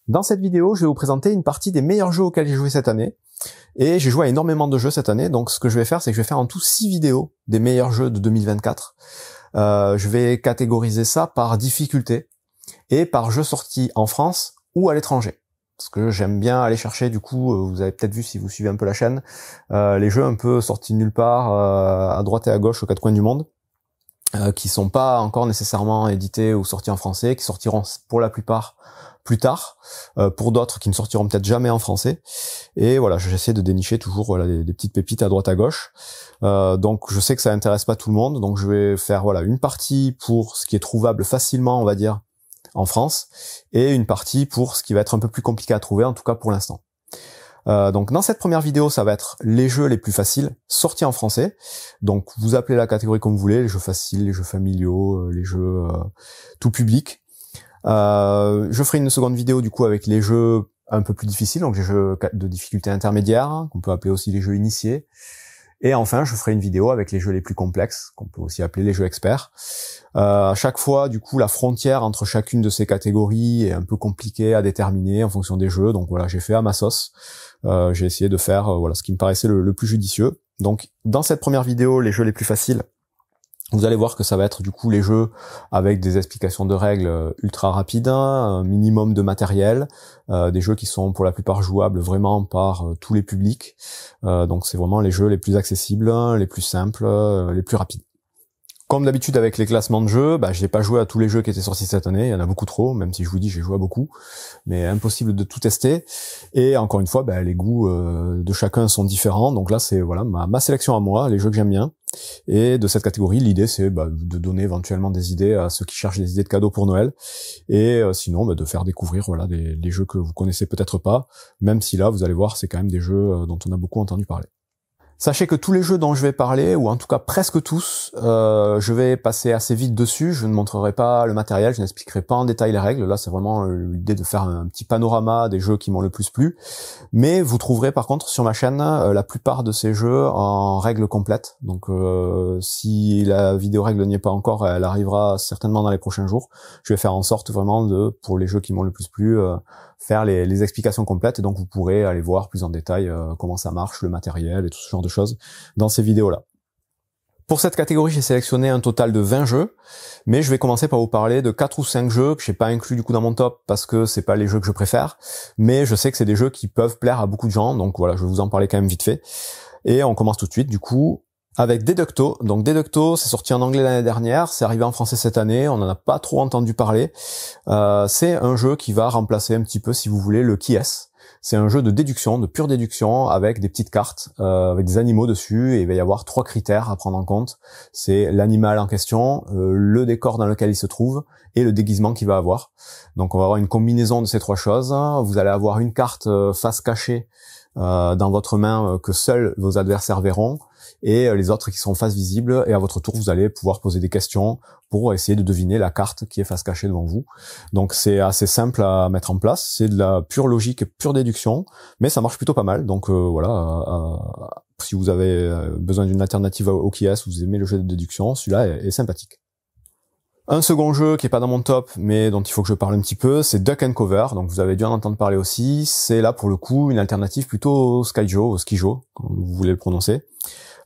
Dans cette vidéo, je vais vous présenter une partie des meilleurs jeux auxquels j'ai joué cette année. Et j'ai joué à énormément de jeux cette année, donc ce que je vais faire, c'est que je vais faire en tout 6 vidéos des meilleurs jeux de 2024. Je vais catégoriser ça par difficulté et par jeux sortis en France ou à l'étranger. Parce que j'aime bien aller chercher, du coup, vous avez peut-être vu si vous suivez un peu la chaîne, les jeux un peu sortis de nulle part, à droite et à gauche, aux quatre coins du monde, qui sont pas encore nécessairement édités ou sortis en français, qui sortiront pour la plupart plus tard, pour d'autres qui ne sortiront peut-être jamais en français. Et voilà, j'essaie de dénicher toujours voilà, des petites pépites à droite à gauche. Donc je sais que ça intéresse pas tout le monde, donc je vais faire voilà une partie pour ce qui est trouvable facilement, on va dire, en France, et une partie pour ce qui va être un peu plus compliqué à trouver, en tout cas pour l'instant. Donc dans cette première vidéo, ça va être les jeux les plus faciles sortis en français. Donc vous appelez la catégorie comme vous voulez, les jeux faciles, les jeux familiaux, les jeux tout public. Je ferai une seconde vidéo du coup avec les jeux un peu plus difficiles, donc les jeux de difficulté intermédiaire, qu'on peut appeler aussi les jeux initiés. Et enfin, je ferai une vidéo avec les jeux les plus complexes, qu'on peut aussi appeler les jeux experts. À chaque fois, du coup, la frontière entre chacune de ces catégories est un peu compliquée à déterminer en fonction des jeux. Donc voilà, j'ai fait à ma sauce. J'ai essayé de faire voilà ce qui me paraissait le plus judicieux. Donc dans cette première vidéo, les jeux les plus faciles, vous allez voir que ça va être du coup les jeux avec des explications de règles ultra rapides, un minimum de matériel, des jeux qui sont pour la plupart jouables vraiment par tous les publics. Donc c'est vraiment les jeux les plus accessibles, les plus simples, les plus rapides. Comme d'habitude avec les classements de jeux, j'ai pas joué à tous les jeux qui étaient sortis cette année, il y en a beaucoup trop, même si je vous dis j'ai joué à beaucoup, mais impossible de tout tester. Et encore une fois, les goûts de chacun sont différents, donc là c'est voilà ma sélection à moi, les jeux que j'aime bien. Et de cette catégorie, l'idée c'est de donner éventuellement des idées à ceux qui cherchent des idées de cadeaux pour Noël, et sinon de faire découvrir voilà des jeux que vous connaissez peut-être pas, même si là vous allez voir c'est quand même des jeux dont on a beaucoup entendu parler. Sachez que tous les jeux dont je vais parler, ou en tout cas presque tous, je vais passer assez vite dessus, je ne montrerai pas le matériel, je n'expliquerai pas en détail les règles, là c'est vraiment l'idée de faire un petit panorama des jeux qui m'ont le plus plu, mais vous trouverez par contre sur ma chaîne la plupart de ces jeux en règles complètes, donc si la vidéo règle n'y est pas encore, elle arrivera certainement dans les prochains jours, je vais faire en sorte vraiment pour les jeux qui m'ont le plus plu, faire les explications complètes, et donc vous pourrez aller voir plus en détail comment ça marche, le matériel et tout ce genre de choses dans ces vidéos-là. Pour cette catégorie, j'ai sélectionné un total de 20 jeux, mais je vais commencer par vous parler de 4 ou 5 jeux que j'ai pas inclus du coup dans mon top parce que c'est pas les jeux que je préfère, mais je sais que c'est des jeux qui peuvent plaire à beaucoup de gens, donc voilà, je vais vous en parler quand même vite fait. Et on commence tout de suite du coup avec Deducto. Donc Deducto, c'est sorti en anglais l'année dernière, c'est arrivé en français cette année, on en a pas trop entendu parler. C'est un jeu qui va remplacer un petit peu, si vous voulez, le Qui est-ce. C'est un jeu de déduction, de pure déduction, avec des petites cartes, avec des animaux dessus, et il va y avoir 3 critères à prendre en compte. C'est l'animal en question, le décor dans lequel il se trouve, et le déguisement qu'il va avoir. Donc on va avoir une combinaison de ces 3 choses. Vous allez avoir une carte face cachée dans votre main que seuls vos adversaires verront, et les autres qui sont face visible, et à votre tour vous allez pouvoir poser des questions pour essayer de deviner la carte qui est face cachée devant vous. Donc c'est assez simple à mettre en place, c'est de la pure logique, pure déduction, mais ça marche plutôt pas mal. Donc si vous avez besoin d'une alternative au Qui est-ce, vous aimez le jeu de déduction, celui-là est sympathique. Un second jeu qui est pas dans mon top, mais dont il faut que je parle un petit peu, c'est Duck and Cover. Donc vous avez dû en entendre parler aussi. C'est là pour le coup une alternative plutôt au Skyjo, au Skijo, comme vous voulez le prononcer.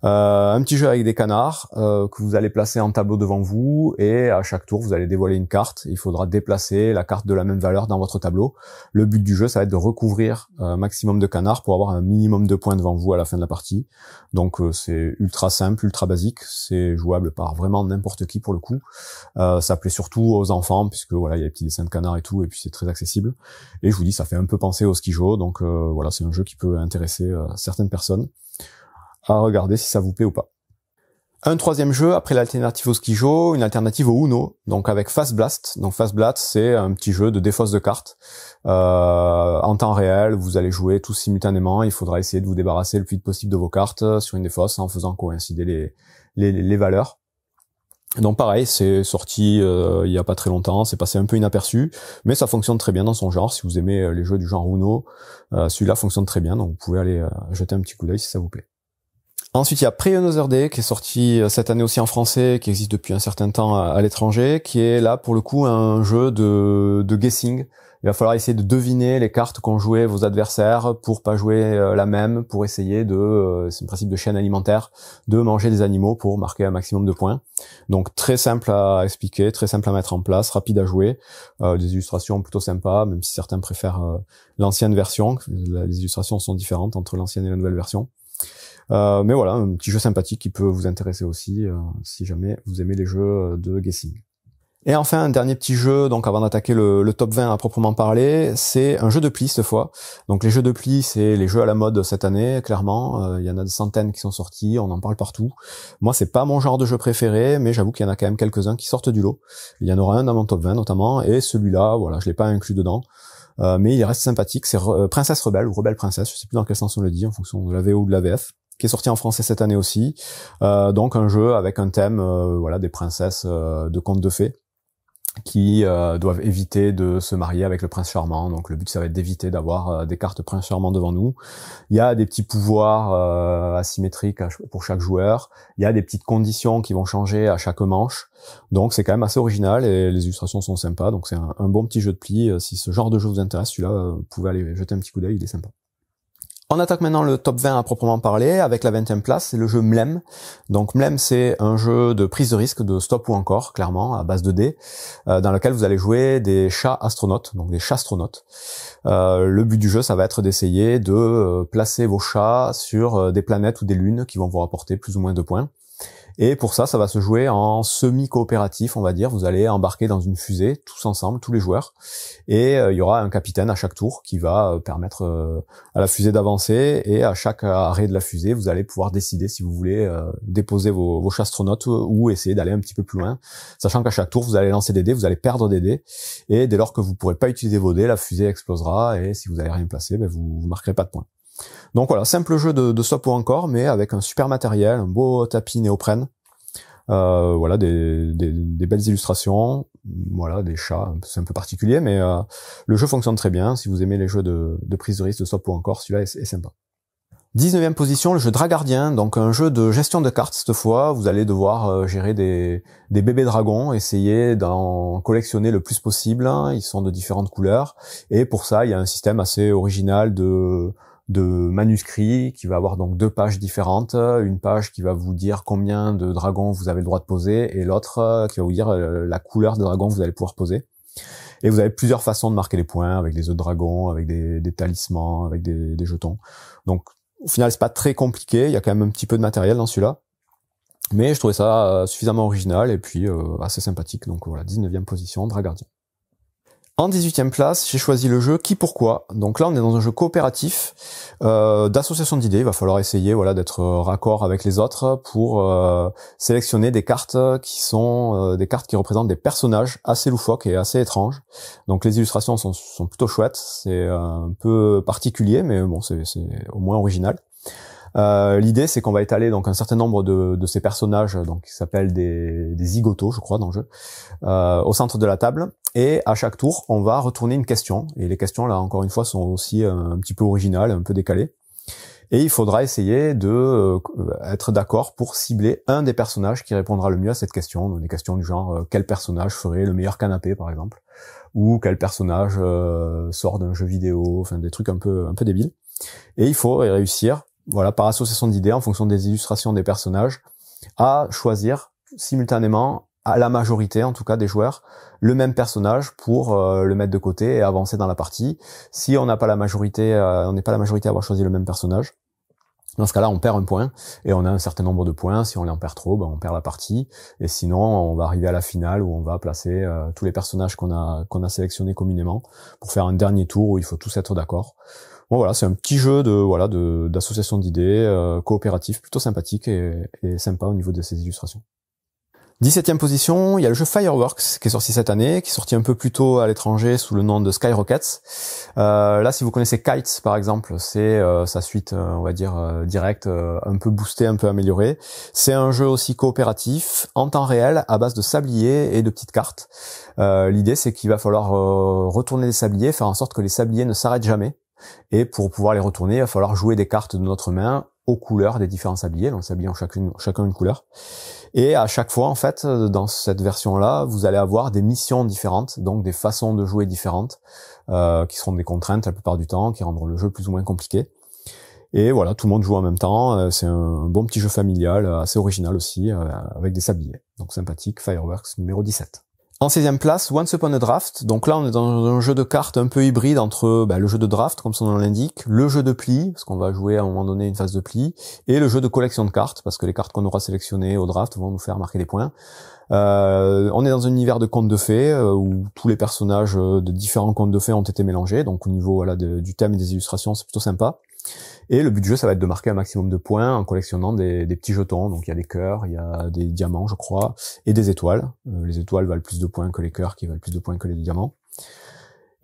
Un petit jeu avec des canards que vous allez placer en tableau devant vous, et à chaque tour vous allez dévoiler une carte. Il faudra déplacer la carte de la même valeur dans votre tableau. Le but du jeu, ça va être de recouvrir un maximum de canards pour avoir un minimum de points devant vous à la fin de la partie. Donc c'est ultra simple, ultra basique, c'est jouable par vraiment n'importe qui pour le coup. Ça plaît surtout aux enfants puisque voilà, il y a des petits dessins de canards et tout, et puis c'est très accessible. Et je vous dis, ça fait un peu penser au Skijo, donc voilà, c'est un jeu qui peut intéresser certaines personnes. À regarder si ça vous plaît ou pas. Un troisième jeu, après l'alternative au Skijo, une alternative au Uno, donc avec Fast Blast. Donc Fast Blast, c'est un petit jeu de défausse de cartes. En temps réel, vous allez jouer tous simultanément, il faudra essayer de vous débarrasser le plus vite possible de vos cartes sur une défausse en faisant coïncider les valeurs. Donc pareil, c'est sorti il y a pas très longtemps, c'est passé un peu inaperçu, mais ça fonctionne très bien dans son genre. Si vous aimez les jeux du genre Uno, celui-là fonctionne très bien, donc vous pouvez aller jeter un petit coup d'œil si ça vous plaît. Ensuite, il y a Pray Another Day qui est sorti cette année aussi en français, qui existe depuis un certain temps à l'étranger, qui est là pour le coup un jeu de guessing, il va falloir essayer de deviner les cartes qu'ont joué vos adversaires pour pas jouer la même, pour essayer de, c'est un principe de chaîne alimentaire, de manger des animaux pour marquer un maximum de points. Donc très simple à expliquer, très simple à mettre en place, rapide à jouer, des illustrations plutôt sympas, même si certains préfèrent l'ancienne version. Les illustrations sont différentes entre l'ancienne et la nouvelle version. Mais voilà, un petit jeu sympathique qui peut vous intéresser aussi si jamais vous aimez les jeux de guessing. Et enfin, un dernier petit jeu, donc avant d'attaquer le top 20 à proprement parler, c'est un jeu de pli cette fois. Donc les jeux de pli, c'est les jeux à la mode cette année, clairement. Il y en a des centaines qui sont sortis, on en parle partout. Moi, c'est pas mon genre de jeu préféré, mais j'avoue qu'il y en a quand même quelques-uns qui sortent du lot. Il y en aura un dans mon top 20 notamment, et celui-là, voilà, je l'ai pas inclus dedans. Mais il reste sympathique, c'est Princesse Rebelle, ou Rebelle Princesse, je sais plus dans quel sens on le dit, en fonction de la VO ou de la VF, qui est sorti en français cette année aussi. Donc un jeu avec un thème, voilà, des princesses de contes de fées, qui doivent éviter de se marier avec le prince charmant. Donc le but, ça va être d'éviter d'avoir des cartes prince charmant devant nous. Il y a des petits pouvoirs asymétriques pour chaque joueur. Il y a des petites conditions qui vont changer à chaque manche. Donc c'est quand même assez original et les illustrations sont sympas. Donc c'est un bon petit jeu de pli. Si ce genre de jeu vous intéresse, celui-là, vous pouvez aller jeter un petit coup d'œil, il est sympa. On attaque maintenant le top 20 à proprement parler, avec la 20e place, c'est le jeu Mlem. Donc Mlem, c'est un jeu de prise de risque, de stop ou encore, clairement, à base de dés, dans lequel vous allez jouer des chats astronautes, donc des chastronautes. Le but du jeu, ça va être d'essayer de placer vos chats sur des planètes ou des lunes qui vont vous rapporter plus ou moins de points. Et pour ça, ça va se jouer en semi-coopératif, on va dire. Vous allez embarquer dans une fusée, tous ensemble, tous les joueurs. Et il y aura un capitaine à chaque tour qui va permettre à la fusée d'avancer. Et à chaque arrêt de la fusée, vous allez pouvoir décider si vous voulez déposer vos chastronautes ou essayer d'aller un petit peu plus loin. Sachant qu'à chaque tour, vous allez lancer des dés, vous allez perdre des dés. Et dès lors que vous pourrez pas utiliser vos dés, la fusée explosera. Et si vous n'avez rien placé, ben vous marquerez pas de points. Donc voilà, simple jeu de stop ou encore, mais avec un super matériel, un beau tapis néoprène, voilà, des belles illustrations, voilà, des chats, c'est un peu particulier, mais le jeu fonctionne très bien. Si vous aimez les jeux de prise de risque, de stop ou encore, celui-là est sympa. 19e position, le jeu Dragardien, donc un jeu de gestion de cartes cette fois. Vous allez devoir gérer des bébés dragons, essayer d'en collectionner le plus possible. Ils sont de différentes couleurs, et pour ça, il y a un système assez original de manuscrits qui va avoir donc 2 pages différentes, une page qui va vous dire combien de dragons vous avez le droit de poser et l'autre qui va vous dire la couleur de dragon que vous allez pouvoir poser. Et vous avez plusieurs façons de marquer les points, avec des œufs de dragon, avec des talismans, avec des jetons. Donc au final, c'est pas très compliqué, il y a quand même un petit peu de matériel dans celui-là. Mais je trouvais ça suffisamment original et puis assez sympathique. Donc voilà, 19e position, Dragardien. En 18e place, j'ai choisi le jeu Qui Pourquoi. Donc là, on est dans un jeu coopératif d'association d'idées. Il va falloir essayer, voilà, d'être raccord avec les autres pour sélectionner des cartes qui sont des cartes qui représentent des personnages assez loufoques et assez étranges. Donc les illustrations sont plutôt chouettes. C'est un peu particulier, mais bon, c'est au moins original. L'idée, c'est qu'on va étaler donc un certain nombre de ces personnages, donc qui s'appellent des zigotos, je crois, dans le jeu, au centre de la table. Et à chaque tour, on va retourner une question. Et les questions, là, encore une fois, sont aussi un petit peu originales, un peu décalées. Et il faudra essayer de être d'accord pour cibler un des personnages qui répondra le mieux à cette question. Donc des questions du genre quel personnage ferait le meilleur canapé, par exemple, ou quel personnage sort d'un jeu vidéo, enfin des trucs un peu débiles. Et il faut réussir, voilà, par association d'idées, en fonction des illustrations des personnages, à choisir simultanément, à la majorité en tout cas des joueurs, le même personnage pour le mettre de côté et avancer dans la partie. Si on n'a pas la majorité, on n'est pas la majorité à avoir choisi le même personnage, dans ce cas-là, on perd un point et on a un certain nombre de points. Si on en perd trop, ben on perd la partie. Et sinon, on va arriver à la finale où on va placer tous les personnages qu'on a sélectionnés communément pour faire un dernier tour où il faut tous être d'accord. Bon voilà, c'est un petit jeu d'association d'idées coopératif, plutôt sympathique et sympa au niveau de ses illustrations. 17e position, il y a le jeu Fireworks qui est sorti cette année, qui est sorti un peu plus tôt à l'étranger sous le nom de Skyrockets. Là, si vous connaissez Kites par exemple, c'est sa suite, on va dire directe, un peu boostée, un peu améliorée. C'est un jeu aussi coopératif en temps réel à base de sabliers et de petites cartes. L'idée, c'est qu'il va falloir retourner les sabliers, faire en sorte que les sabliers ne s'arrêtent jamais. Et pour pouvoir les retourner, il va falloir jouer des cartes de notre main aux couleurs des différents sabliers. Donc les sabliers ont chacun une couleur. Et à chaque fois, en fait, dans cette version-là, vous allez avoir des missions différentes, donc des façons de jouer différentes, qui seront des contraintes la plupart du temps, qui rendront le jeu plus ou moins compliqué. Et voilà, tout le monde joue en même temps. C'est un bon petit jeu familial, assez original aussi, avec des sabliers. Donc sympathique, Fireworks numéro 17. En 16e place, Once Upon a Draft. Donc là, on est dans un jeu de cartes un peu hybride entre le jeu de draft, comme son nom l'indique, le jeu de pli, parce qu'on va jouer à un moment donné une phase de pli, et le jeu de collection de cartes, parce que les cartes qu'on aura sélectionnées au draft vont nous faire marquer des points. On est dans un univers de contes de fées, où tous les personnages de différents contes de fées ont été mélangés, donc au niveau du thème et des illustrations, c'est plutôt sympa. Et le but du jeu, ça va être de marquer un maximum de points en collectionnant des petits jetons. Donc il y a des cœurs, il y a des diamants, je crois, et des étoiles. Les étoiles valent plus de points que les cœurs, qui valent plus de points que les diamants.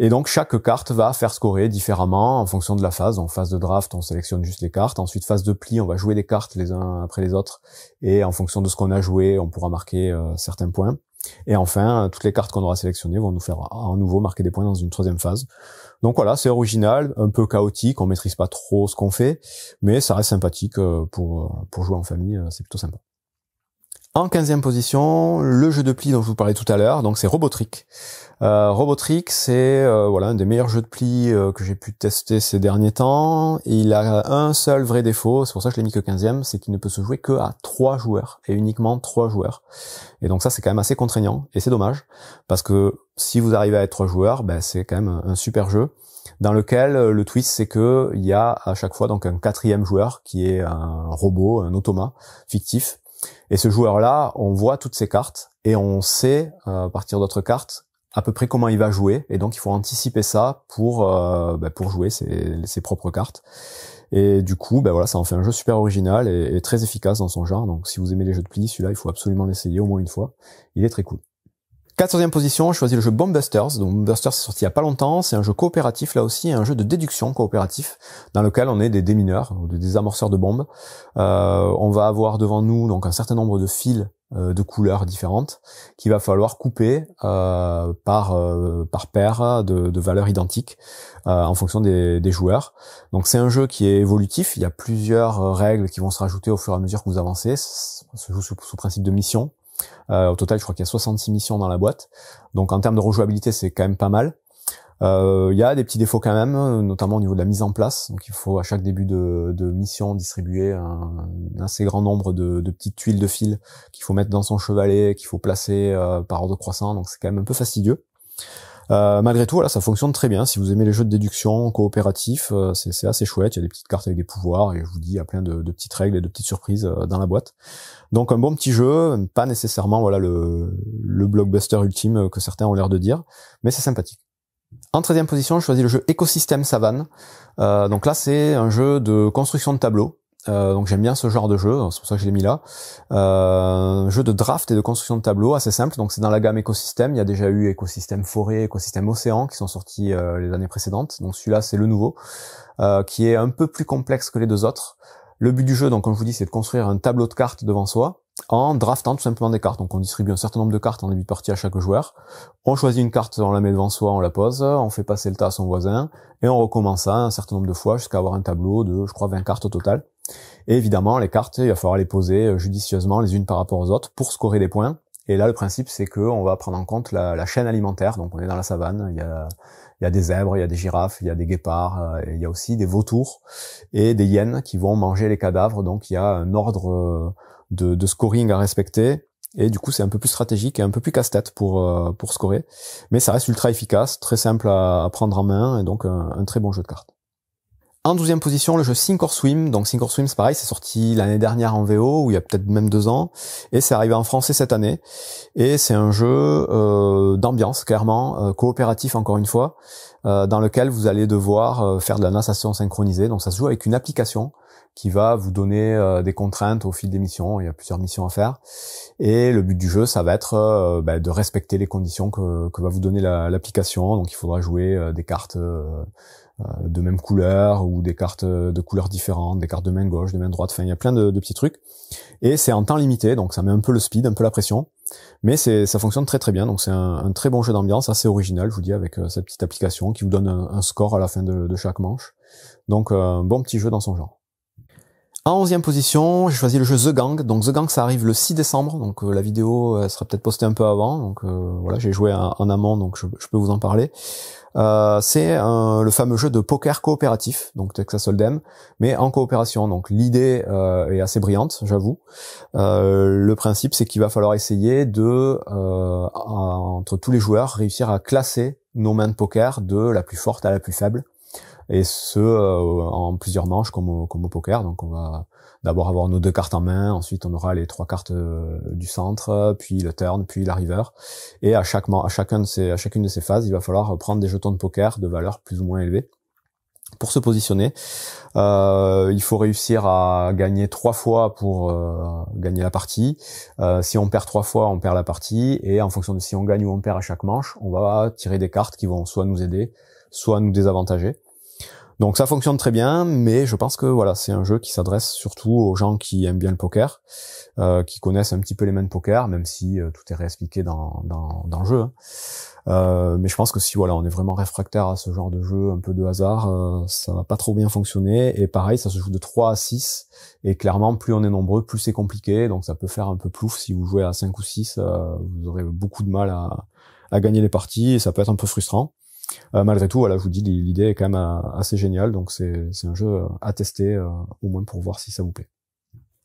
Et donc chaque carte va faire scorer différemment en fonction de la phase. En phase de draft, on sélectionne juste les cartes. Ensuite, phase de pli, on va jouer les cartes les uns après les autres. Et en fonction de ce qu'on a joué, on pourra marquer certains points. Et enfin, toutes les cartes qu'on aura sélectionnées vont nous faire à nouveau marquer des points dans une troisième phase. Donc voilà, c'est original, un peu chaotique, on maîtrise pas trop ce qu'on fait, mais ça reste sympathique pour jouer en famille, c'est plutôt sympa. En 15e position, le jeu de pli dont je vous parlais tout à l'heure, donc c'est Robotrick. Robotrick, c'est un des meilleurs jeux de pli que j'ai pu tester ces derniers temps. Et il a un seul vrai défaut, c'est pour ça que je l'ai mis que 15e, c'est qu'il ne peut se jouer que à 3 joueurs, et uniquement 3 joueurs. Et donc ça, c'est quand même assez contraignant, et c'est dommage, parce que si vous arrivez à être 3 joueurs, c'est quand même un super jeu, dans lequel le twist, c'est que il y a à chaque fois donc un 4e joueur, qui est un robot, un automa fictif. Et ce joueur-là, on voit toutes ses cartes et on sait, à partir d'autres cartes, à peu près comment il va jouer. Et donc, il faut anticiper ça pour jouer ses propres cartes. Et du coup, ça en fait un jeu super original et très efficace dans son genre. Donc, si vous aimez les jeux de pli, celui-là, il faut absolument l'essayer au moins une fois. Il est très cool. 14e position, je choisis le jeu Bombbusters. Donc Bombbusters c'est sorti il y a pas longtemps, c'est un jeu coopératif là aussi, un jeu de déduction coopératif dans lequel on est des démineurs, des amorceurs de bombes. On va avoir devant nous donc un certain nombre de fils de couleurs différentes qu'il va falloir couper par paire de valeurs identiques en fonction des joueurs. Donc c'est un jeu qui est évolutif, il y a plusieurs règles qui vont se rajouter au fur et à mesure que vous avancez. Ça se joue sous principe de mission. Au total, je crois qu'il y a 66 missions dans la boîte. Donc en termes de rejouabilité, c'est quand même pas mal. Il y a des petits défauts quand même, notamment au niveau de la mise en place. Donc il faut à chaque début de mission distribuer un assez grand nombre de petites tuiles de fil qu'il faut mettre dans son chevalet, qu'il faut placer par ordre croissant. Donc c'est quand même un peu fastidieux. Malgré tout, voilà, ça fonctionne très bien. Si vous aimez les jeux de déduction coopératifs, c'est assez chouette. Il y a des petites cartes avec des pouvoirs et je vous dis, il y a plein de petites règles et de petites surprises dans la boîte. Donc un bon petit jeu, pas nécessairement le blockbuster ultime que certains ont l'air de dire, mais c'est sympathique. En 13e position, je choisis le jeu Écosystème Savane. Donc là, c'est un jeu de construction de tableaux. Donc j'aime bien ce genre de jeu, c'est pour ça que je l'ai mis là. Un jeu de draft et de construction de tableaux assez simple, donc c'est dans la gamme écosystème. Il y a déjà eu écosystème forêt, écosystème océan qui sont sortis les années précédentes. Donc celui-là c'est le nouveau, qui est un peu plus complexe que les deux autres. Le but du jeu, donc comme je vous dis, c'est de construire un tableau de cartes devant soi en draftant tout simplement des cartes. Donc on distribue un certain nombre de cartes en début de partie à chaque joueur. On choisit une carte, on la met devant soi, on la pose, on fait passer le tas à son voisin et on recommence ça un certain nombre de fois jusqu'à avoir un tableau de, je crois, 20 cartes au total. Et évidemment, les cartes, il va falloir les poser judicieusement les unes par rapport aux autres pour scorer des points. Et là, le principe, c'est que on va prendre en compte la chaîne alimentaire. Donc, on est dans la savane, il y a des zèbres, il y a des girafes, il y a des guépards, il y a aussi des vautours et des hyènes qui vont manger les cadavres. Donc, il y a un ordre de scoring à respecter. Et du coup, c'est un peu plus stratégique et un peu plus casse-tête pour scorer. Mais ça reste ultra efficace, très simple à prendre en main et donc un très bon jeu de cartes. En 12e position, le jeu Sink or Swim. Donc Sink or Swim, c'est pareil, c'est sorti l'année dernière en VO, ou il y a peut-être même 2 ans, et c'est arrivé en français cette année. Et c'est un jeu d'ambiance, clairement, coopératif encore une fois, dans lequel vous allez devoir faire de la natation synchronisée. Donc ça se joue avec une application qui va vous donner des contraintes au fil des missions. Il y a plusieurs missions à faire. Et le but du jeu, ça va être de respecter les conditions que va vous donner l'application. Donc il faudra jouer des cartes de même couleur ou des cartes de couleurs différentes, des cartes de main gauche, de main droite, enfin il y a plein de petits trucs. Et c'est en temps limité, donc ça met un peu le speed, un peu la pression. Mais ça fonctionne très très bien, donc c'est un très bon jeu d'ambiance, assez original, je vous dis, avec cette petite application qui vous donne un score à la fin de chaque manche. Donc un bon petit jeu dans son genre. En 11e position, j'ai choisi le jeu The Gang. Donc The Gang, ça arrive le 6 décembre, donc la vidéo sera peut-être postée un peu avant. Donc voilà, j'ai joué en amont, donc je peux vous en parler. C'est le fameux jeu de poker coopératif, donc Texas Hold'em, mais en coopération. Donc l'idée est assez brillante, j'avoue. Le principe, c'est qu'il va falloir essayer de, entre tous les joueurs, réussir à classer nos mains de poker de la plus forte à la plus faible. Et ce, en plusieurs manches comme au poker. Donc on va d'abord avoir nos 2 cartes en main, ensuite on aura les 3 cartes du centre, puis le turn, puis la river. Et à chacune de ces phases, il va falloir prendre des jetons de poker de valeur plus ou moins élevée. Pour se positionner, il faut réussir à gagner 3 fois pour gagner la partie. Si on perd 3 fois, on perd la partie. Et en fonction de si on gagne ou on perd à chaque manche, on va tirer des cartes qui vont soit nous aider, soit nous désavantager. Donc ça fonctionne très bien, mais je pense que voilà, c'est un jeu qui s'adresse surtout aux gens qui aiment bien le poker, qui connaissent un petit peu les mains de poker, même si tout est réexpliqué dans le jeu. Mais je pense que si voilà, on est vraiment réfractaire à ce genre de jeu, un peu de hasard, ça va pas trop bien fonctionner. Et pareil, ça se joue de 3 à 6, et clairement, plus on est nombreux, plus c'est compliqué, donc ça peut faire un peu plouf. Si vous jouez à 5 ou 6, vous aurez beaucoup de mal à gagner les parties, et ça peut être un peu frustrant. Malgré tout, voilà, je vous dis, l'idée est quand même assez géniale, donc c'est un jeu à tester, au moins pour voir si ça vous plaît.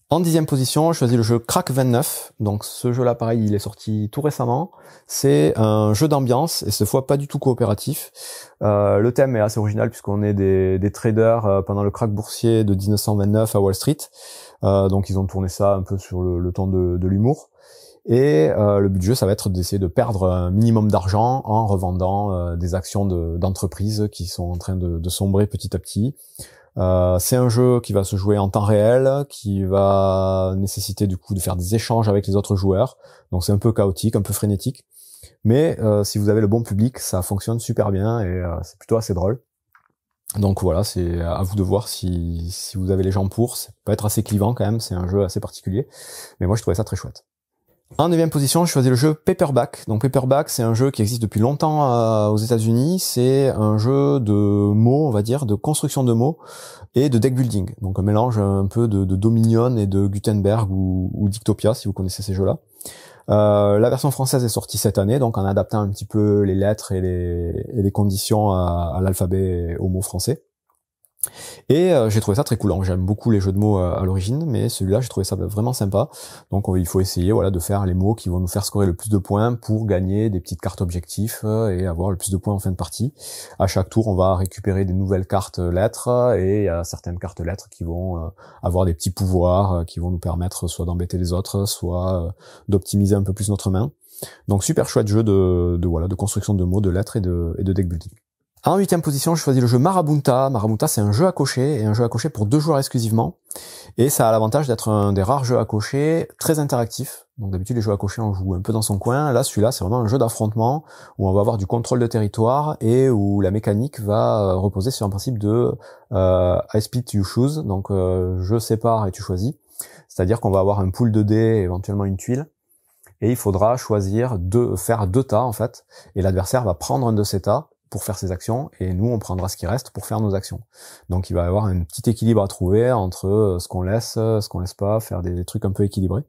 En 10e position, je choisis le jeu Crack 29. Donc ce jeu-là, pareil, il est sorti tout récemment. C'est un jeu d'ambiance, et cette fois pas du tout coopératif. Le thème est assez original puisqu'on est des traders pendant le crack boursier de 1929 à Wall Street. Donc ils ont tourné ça un peu sur le ton de l'humour. Et le but du jeu, ça va être d'essayer de perdre un minimum d'argent en revendant des actions d'entreprises qui sont en train de sombrer petit à petit. C'est un jeu qui va se jouer en temps réel, qui va nécessiter du coup de faire des échanges avec les autres joueurs. Donc c'est un peu chaotique, un peu frénétique. Mais si vous avez le bon public, ça fonctionne super bien et c'est plutôt assez drôle. Donc voilà, c'est à vous de voir si vous avez les gens pour. Ça peut être assez clivant quand même, c'est un jeu assez particulier. Mais moi je trouvais ça très chouette. En 9e position, je choisis le jeu Paperback. Donc Paperback, c'est un jeu qui existe depuis longtemps aux États-Unis. C'est un jeu de mots, on va dire, de construction de mots et de deck building. Donc un mélange un peu de Dominion et de Gutenberg ou Dictopia, si vous connaissez ces jeux-là. La version française est sortie cette année, donc en adaptant un petit peu les lettres et les conditions à l'alphabet et aux mots français. Et j'ai trouvé ça très cool. Donc, j'aime beaucoup les jeux de mots à l'origine, mais celui-là, j'ai trouvé ça vraiment sympa. Donc il faut essayer voilà de faire les mots qui vont nous faire scorer le plus de points pour gagner des petites cartes objectifs et avoir le plus de points en fin de partie. À chaque tour, on va récupérer des nouvelles cartes lettres, et il y a certaines cartes lettres qui vont avoir des petits pouvoirs qui vont nous permettre soit d'embêter les autres, soit d'optimiser un peu plus notre main. Donc super chouette jeu de construction de mots, de lettres et de deck building. En 8e position, je choisis le jeu Marabunta. Marabunta, c'est un jeu à cocher, et un jeu à cocher pour 2 joueurs exclusivement. Et ça a l'avantage d'être un des rares jeux à cocher très interactifs. Donc d'habitude, les jeux à cocher, on joue un peu dans son coin. Là, celui-là, c'est vraiment un jeu d'affrontement où on va avoir du contrôle de territoire et où la mécanique va reposer sur un principe de I split, you choose. Donc je sépare et tu choisis. C'est-à-dire qu'on va avoir un pool de dés, éventuellement une tuile. Et il faudra choisir faire 2 tas, en fait. Et l'adversaire va prendre un de ces tas pour faire ses actions, et nous on prendra ce qui reste pour faire nos actions. Donc il va y avoir un petit équilibre à trouver entre ce qu'on laisse pas, faire des trucs un peu équilibrés.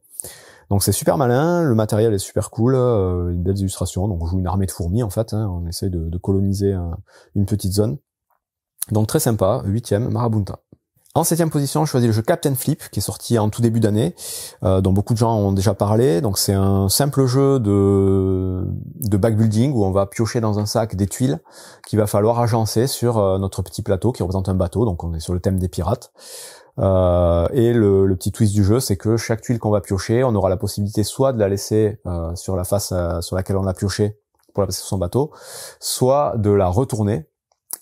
Donc c'est super malin, le matériel est super cool, une belle illustration. Donc on joue une armée de fourmis en fait, hein, on essaie de coloniser une petite zone. Donc très sympa, 8e, Marabunta. En 7e position, je choisis le jeu Captain Flip, qui est sorti en tout début d'année, dont beaucoup de gens ont déjà parlé. Donc c'est un simple jeu de backbuilding où on va piocher dans un sac des tuiles qu'il va falloir agencer sur notre petit plateau qui représente un bateau. Donc on est sur le thème des pirates. Et le petit twist du jeu, c'est que chaque tuile qu'on va piocher, on aura la possibilité soit de la laisser sur la face sur laquelle on l'a pioché pour la passer sur son bateau, soit de la retourner.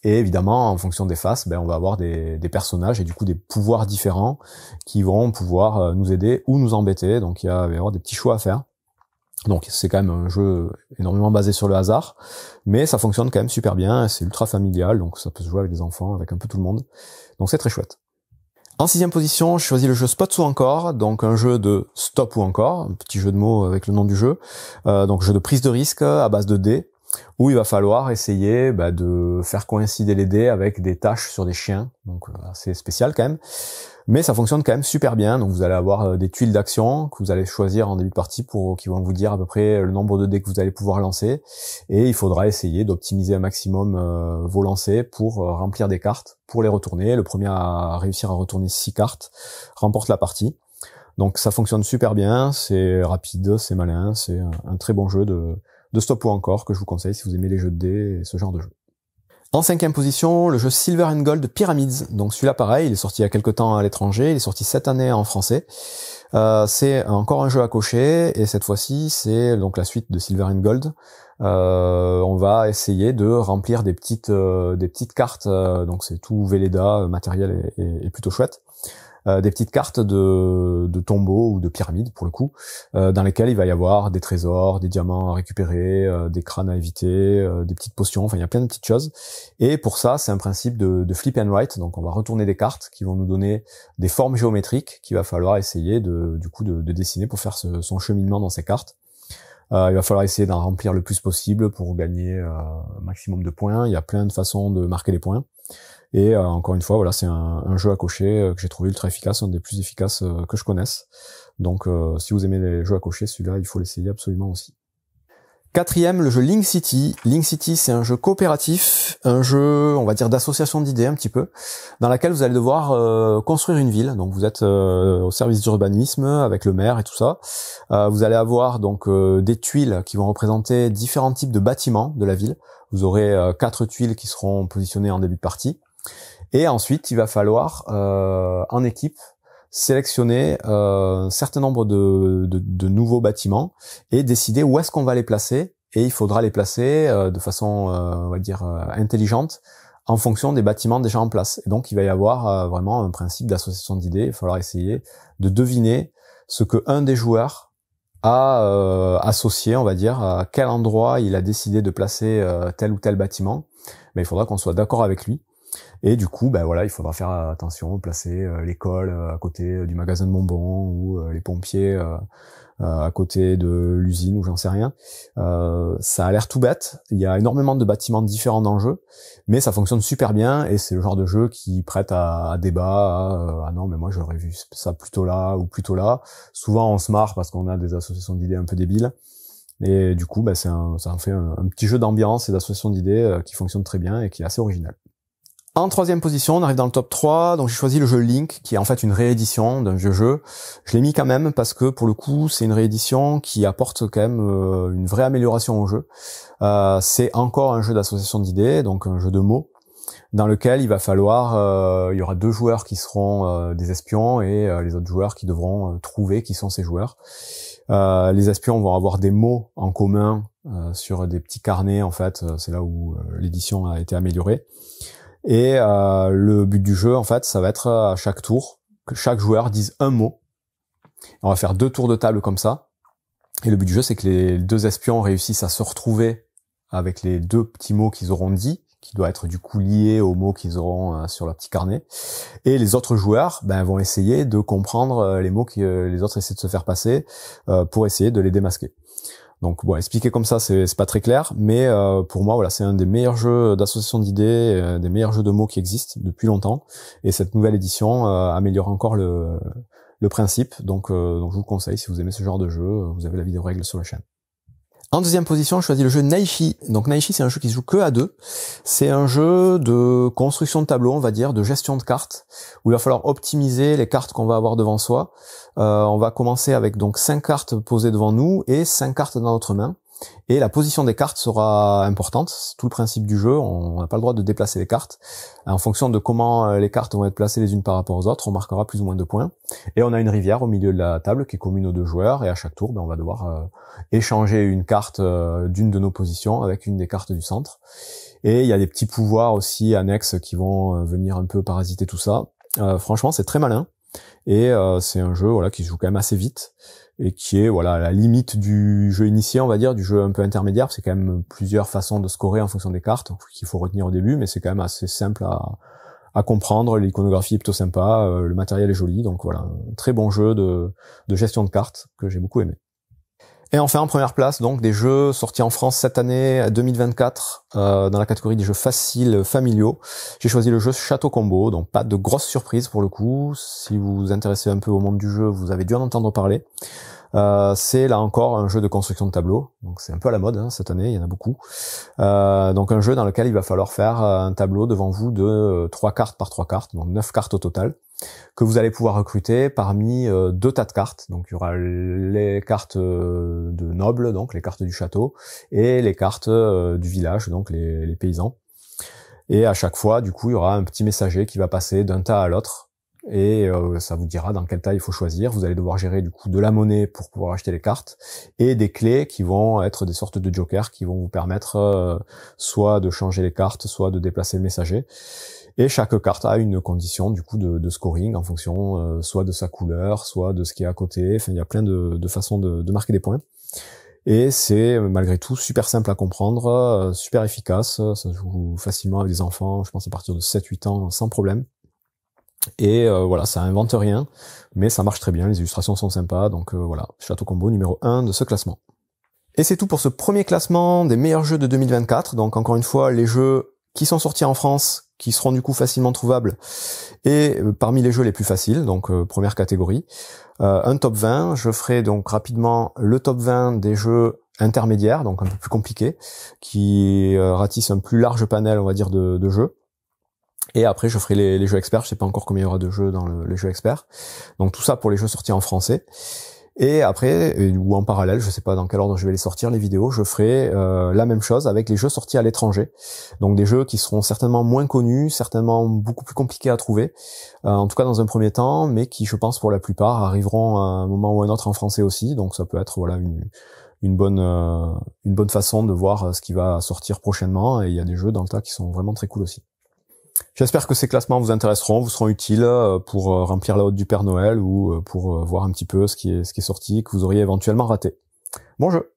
Et évidemment, en fonction des faces, on va avoir des personnages et du coup des pouvoirs différents qui vont pouvoir nous aider ou nous embêter. Donc il va y avoir des petits choix à faire. Donc c'est quand même un jeu énormément basé sur le hasard, mais ça fonctionne quand même super bien. C'est ultra familial, donc ça peut se jouer avec des enfants, avec un peu tout le monde. Donc c'est très chouette. En 6e position, je choisis le jeu Spots ou encore, donc un jeu de stop ou encore, un petit jeu de mots avec le nom du jeu. Donc jeu de prise de risque à base de dés, où il va falloir essayer de faire coïncider les dés avec des taches sur des chiens, donc assez spécial quand même. Mais ça fonctionne quand même super bien, donc vous allez avoir des tuiles d'action que vous allez choisir en début de partie qui vont vous dire à peu près le nombre de dés que vous allez pouvoir lancer, et il faudra essayer d'optimiser un maximum vos lancers pour remplir des cartes, pour les retourner. Le premier à réussir à retourner 6 cartes remporte la partie. Donc ça fonctionne super bien, c'est rapide, c'est malin, c'est un très bon jeu de stop ou encore que je vous conseille si vous aimez les jeux de dés et ce genre de jeu. En 5e position, le jeu Silver and Gold Pyramids. Donc celui-là pareil, il est sorti il y a quelques temps à l'étranger, il est sorti cette année en français. C'est encore un jeu à cocher, et cette fois-ci c'est donc la suite de Silver and Gold. On va essayer de remplir des petites cartes, donc c'est tout Velleda, matériel est plutôt chouette. Des petites cartes de tombeaux ou de pyramides pour le coup, dans lesquelles il va y avoir des trésors, des diamants à récupérer, des crânes à éviter, des petites potions, enfin il y a plein de petites choses. Et pour ça, c'est un principe de flip and write, donc on va retourner des cartes qui vont nous donner des formes géométriques qu'il va falloir essayer de dessiner pour faire son cheminement dans ces cartes. Il va falloir essayer d'en remplir le plus possible pour gagner un maximum de points. Il y a plein de façons de marquer les points. Et encore une fois, voilà, c'est un jeu à cocher que j'ai trouvé ultra efficace, un des plus efficaces que je connaisse. Donc si vous aimez les jeux à cocher, celui-là, il faut l'essayer absolument aussi. 4e, le jeu Link City. Link City, c'est un jeu coopératif, un jeu, on va dire, d'association d'idées un petit peu, dans laquelle vous allez devoir construire une ville. Donc vous êtes au service d'urbanisme avec le maire et tout ça. Vous allez avoir donc des tuiles qui vont représenter différents types de bâtiments de la ville. Vous aurez 4 tuiles qui seront positionnées en début de partie. Et ensuite, il va falloir, en équipe, sélectionner un certain nombre de nouveaux bâtiments et décider où est-ce qu'on va les placer. Et il faudra les placer de façon, on va dire, intelligente en fonction des bâtiments déjà en place. Et donc, il va y avoir vraiment un principe d'association d'idées. Il va falloir essayer de deviner ce que un des joueurs a associé, on va dire, à quel endroit il a décidé de placer tel ou tel bâtiment. Mais il faudra qu'on soit d'accord avec lui. Et du coup, ben voilà, il faudra faire attention, placer l'école à côté du magasin de bonbons ou les pompiers à côté de l'usine ou j'en sais rien. Ça a l'air tout bête. Il y a énormément de bâtiments différents dans le jeu, mais ça fonctionne super bien et c'est le genre de jeu qui prête à débat. Ah non, mais moi j'aurais vu ça plutôt là ou plutôt là. Souvent on se marre parce qu'on a des associations d'idées un peu débiles. Et du coup, ben ça en fait un petit jeu d'ambiance et d'association d'idées qui fonctionne très bien et qui est assez original. En 3e position, on arrive dans le top 3, donc j'ai choisi le jeu Link, qui est en fait une réédition d'un vieux jeu. Je l'ai mis quand même parce que pour le coup, c'est une réédition qui apporte quand même une vraie amélioration au jeu. C'est encore un jeu d'association d'idées, donc un jeu de mots, dans lequel il va falloir, il y aura 2 joueurs qui seront des espions et les autres joueurs qui devront trouver qui sont ces joueurs. Les espions vont avoir des mots en commun sur des petits carnets, en fait, c'est là où l'édition a été améliorée. Et le but du jeu, en fait, ça va être à chaque tour que chaque joueur dise un mot. On va faire 2 tours de table comme ça. Et le but du jeu, c'est que les 2 espions réussissent à se retrouver avec les 2 petits mots qu'ils auront dit, qui doivent être du coup liés aux mots qu'ils auront sur leur petit carnet. Et les autres joueurs vont essayer de comprendre les mots que les autres essaient de se faire passer pour essayer de les démasquer. Donc bon, expliquer comme ça, c'est pas très clair, mais pour moi, voilà, c'est un des meilleurs jeux d'association d'idées, des meilleurs jeux de mots qui existent depuis longtemps. Et cette nouvelle édition améliore encore le principe. Donc je vous conseille, si vous aimez ce genre de jeu, vous avez la vidéo règle sur la chaîne. En 2e position, je choisis le jeu Naishi. Donc Naishi, c'est un jeu qui se joue que à 2. C'est un jeu de construction de tableau, on va dire, de gestion de cartes, où il va falloir optimiser les cartes qu'on va avoir devant soi. On va commencer avec donc 5 cartes posées devant nous et 5 cartes dans notre main. Et la position des cartes sera importante. C'est tout le principe du jeu. On n'a pas le droit de déplacer les cartes. En fonction de comment les cartes vont être placées les unes par rapport aux autres, on marquera plus ou moins de points. Et on a une rivière au milieu de la table qui est commune aux 2 joueurs. Et à chaque tour, on va devoir échanger une carte d'une de nos positions avec une des cartes du centre. Et il y a des petits pouvoirs aussi annexes qui vont venir un peu parasiter tout ça. Franchement, c'est très malin. Et c'est un jeu qui se joue quand même assez vite et qui est à la limite du jeu initié, on va dire, du jeu un peu intermédiaire. C'est quand même plusieurs façons de scorer en fonction des cartes qu'il faut retenir au début, mais c'est quand même assez simple à comprendre. L'iconographie est plutôt sympa, le matériel est joli, donc voilà, un très bon jeu de gestion de cartes que j'ai beaucoup aimé. Et enfin, en première place, donc, des jeux sortis en France cette année, 2024, dans la catégorie des jeux faciles familiaux. J'ai choisi le jeu Château Combo, donc pas de grosse surprise pour le coup. Si vous vous intéressez un peu au monde du jeu, vous avez dû en entendre parler. C'est là encore un jeu de construction de tableau, donc c'est un peu à la mode hein, cette année, il y en a beaucoup. Donc un jeu dans lequel il va falloir faire un tableau devant vous de 3 cartes par 3 cartes, donc 9 cartes au total, que vous allez pouvoir recruter parmi 2 tas de cartes. Donc il y aura les cartes de nobles, donc les cartes du château, et les cartes du village, donc les paysans. Et à chaque fois, du coup, il y aura un petit messager qui va passer d'un tas à l'autre, et ça vous dira dans quel tas il faut choisir. Vous allez devoir gérer du coup de la monnaie pour pouvoir acheter les cartes, et des clés qui vont être des sortes de jokers qui vont vous permettre soit de changer les cartes, soit de déplacer le messager. Et chaque carte a une condition du coup de scoring en fonction soit de sa couleur, soit de ce qui est à côté. Enfin, il y a plein de façons de marquer des points. Et c'est malgré tout super simple à comprendre, super efficace. Ça se joue facilement avec des enfants, je pense à partir de 7-8 ans sans problème. Et voilà, ça invente rien, mais ça marche très bien, les illustrations sont sympas, donc voilà, Château Combo numéro 1 de ce classement. Et c'est tout pour ce premier classement des meilleurs jeux de 2024, donc encore une fois, les jeux qui sont sortis en France, qui seront du coup facilement trouvables, et parmi les jeux les plus faciles, donc première catégorie. Un top 20, je ferai donc rapidement le top 20 des jeux intermédiaires, donc un peu plus compliqués, qui ratissent un plus large panel, on va dire, de jeux. Et après, je ferai les jeux experts. Je sais pas encore combien il y aura de jeux dans les jeux experts. Donc tout ça pour les jeux sortis en français. Et après, ou en parallèle, je sais pas dans quel ordre je vais les sortir, les vidéos, je ferai la même chose avec les jeux sortis à l'étranger. Donc des jeux qui seront certainement moins connus, certainement beaucoup plus compliqués à trouver, en tout cas dans un premier temps, mais qui, je pense, pour la plupart, arriveront à un moment ou un autre en français aussi. Donc ça peut être voilà une bonne façon de voir ce qui va sortir prochainement. Et il y a des jeux dans le tas qui sont vraiment très cool aussi. J'espère que ces classements vous intéresseront, vous seront utiles pour remplir la hotte du Père Noël ou pour voir un petit peu ce qui est sorti, que vous auriez éventuellement raté. Bon jeu!